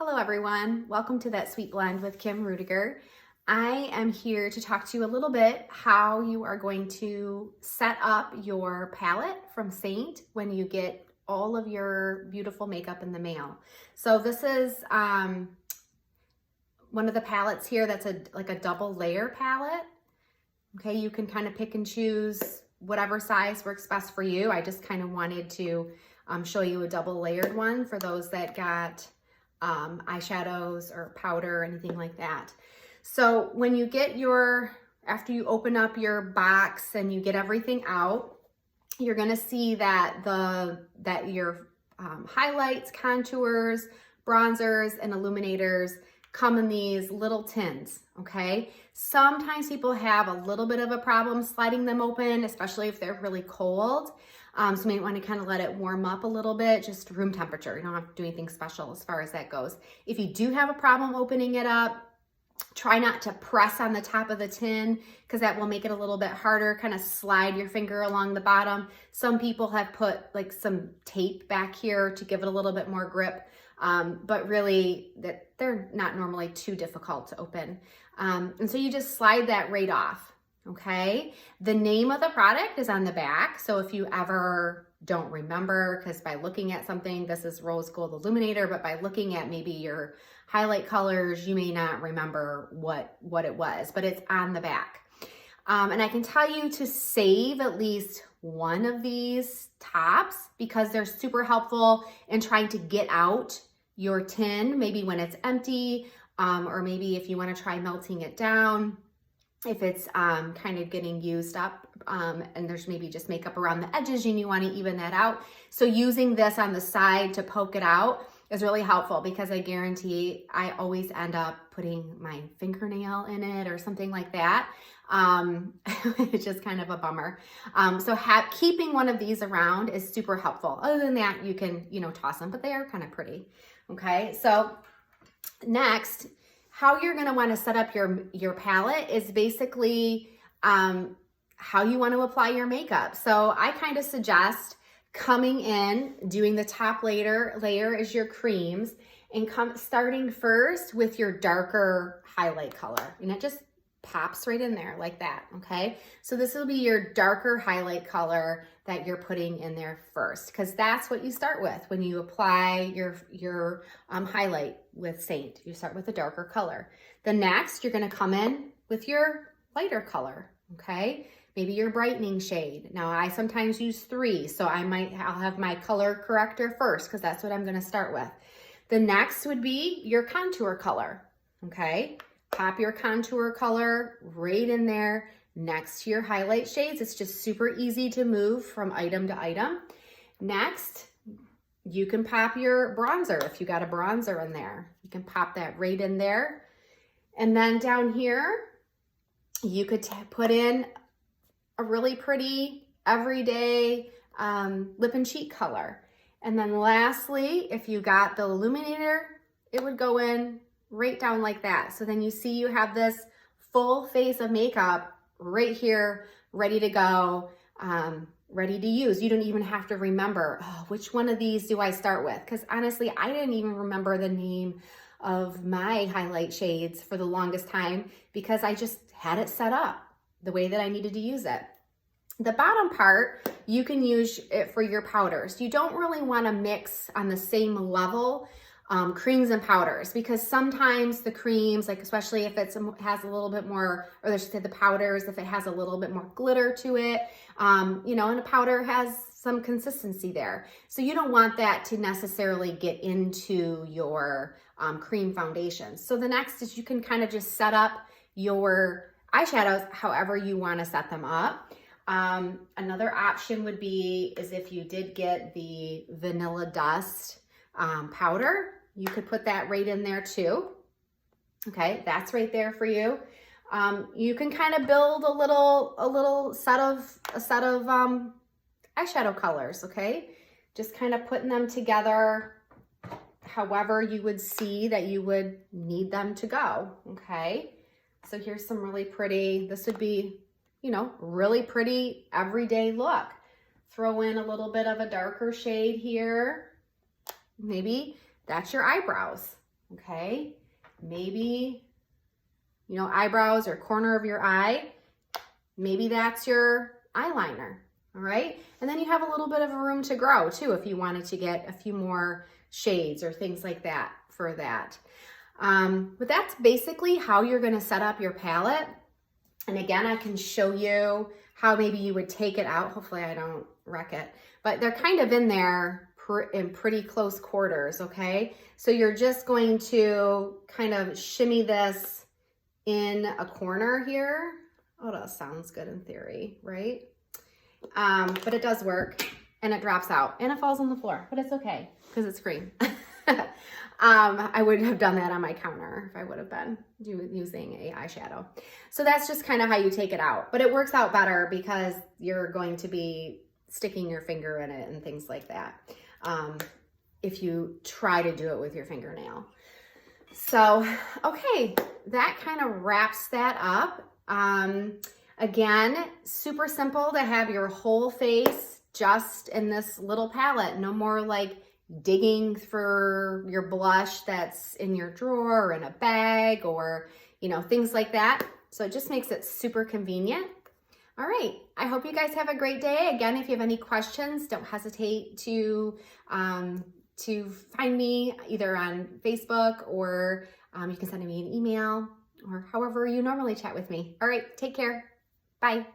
Hello everyone, welcome to That Sweet Blend with Kim Rudiger. I am here to talk to you a little bit how you are going to set up your palette from Seint when you get all of your beautiful makeup in the mail. So this is one of the palettes here that's like a double layer palette. Okay, you can kind of pick and choose whatever size works best for you. I just kind of wanted to show you a double layered one for those that got eyeshadows or powder or anything like that. So when you get after you open up your box and you get everything out, you're gonna see that your highlights, contours, bronzers, and illuminators come in these little tins, okay? Sometimes people have a little bit of a problem sliding them open, especially if they're really cold. So you might want to kind of let it warm up a little bit, just room temperature. You don't have to do anything special as far as that goes. If you do have a problem opening it up, try not to press on the top of the tin because that will make it a little bit harder. Kind of slide your finger along the bottom. Some people have put like some tape back here to give it a little bit more grip, but really they're not normally too difficult to open. And so you just slide that right off. Okay, the name of the product is on the back. So if you ever don't remember, because by looking at something, this is Rose Gold Illuminator, but by looking at maybe your highlight colors, you may not remember what it was, but it's on the back. And I can tell you to save at least one of these tops because they're super helpful in trying to get out your tin, maybe when it's empty, or maybe if you want to try melting it down. If it's kind of getting used up and there's maybe just makeup around the edges and you want to even that out. So using this on the side to poke it out is really helpful because I guarantee I always end up putting my fingernail in it or something like that. It's just kind of a bummer. So keeping one of these around is super helpful. Other than that, you can, toss them, but they are kind of pretty. Okay, so next, how you're going to want to set up your palette is basically how you want to apply your makeup. So I kind of suggest coming in, doing the top layer is your creams, and starting first with your darker highlight color. And it just pops right in there like that, okay? So this will be your darker highlight color that you're putting in there first, because that's what you start with when you apply your highlight with Seint. You start with a darker color. The next, you're gonna come in with your lighter color, okay? Maybe your brightening shade. Now I sometimes use 3, so I'll have my color corrector first because that's what I'm gonna start with. The next would be your contour color, okay? Pop your contour color right in there next to your highlight shades. It's just super easy to move from item to item. Next, you can pop your bronzer. If you got a bronzer in there, you can pop that right in there. And then down here, you could put in a really pretty everyday lip and cheek color. And then lastly, if you got the illuminator, it would go in right down like that. So then you see you have this full face of makeup right here, ready to go, ready to use. You don't even have to remember, which one of these do I start with? Because honestly, I didn't even remember the name of my highlight shades for the longest time because I just had it set up the way that I needed to use it. The bottom part, you can use it for your powders. You don't really want to mix on the same level creams and powders, because sometimes the creams, like especially if it has a little bit more, or I should say the powders, if it has a little bit more glitter to it, and a powder has some consistency there. So you don't want that to necessarily get into your cream foundation. So the next is you can kind of just set up your eyeshadows however you want to set them up. Another option would be is if you did get the Vanilla Dust powder, you could put that right in there too. Okay, that's right there for you. You can kind of build a little set of eyeshadow colors. Okay, just kind of putting them together however you would see that you would need them to go. Okay, so here's some really pretty. This would be, really pretty everyday look. Throw in a little bit of a darker shade here. Maybe that's your eyebrows, okay? Maybe, you know, eyebrows or corner of your eye, maybe that's your eyeliner, all right? And then you have a little bit of a room to grow too if you wanted to get a few more shades or things like that for that. But that's basically how you're gonna set up your palette. And again, I can show you how maybe you would take it out. Hopefully I don't wreck it, but they're kind of in there in pretty close quarters, okay? So you're just going to kind of shimmy this in a corner here. Oh, that sounds good in theory, right? But it does work, and it drops out and it falls on the floor, but it's okay because it's green. I wouldn't have done that on my counter if I would have been using a eyeshadow. So that's just kind of how you take it out, but it works out better because you're going to be sticking your finger in it and things like that. If you try to do it with your fingernail. So, okay, that kind of wraps that up. Again, super simple to have your whole face just in this little palette. No more like digging for your blush that's in your drawer or in a bag or, you know, things like that. So it just makes it super convenient. All right, I hope you guys have a great day. Again, if you have any questions, don't hesitate to find me either on Facebook or you can send me an email or however you normally chat with me. All right, take care. Bye.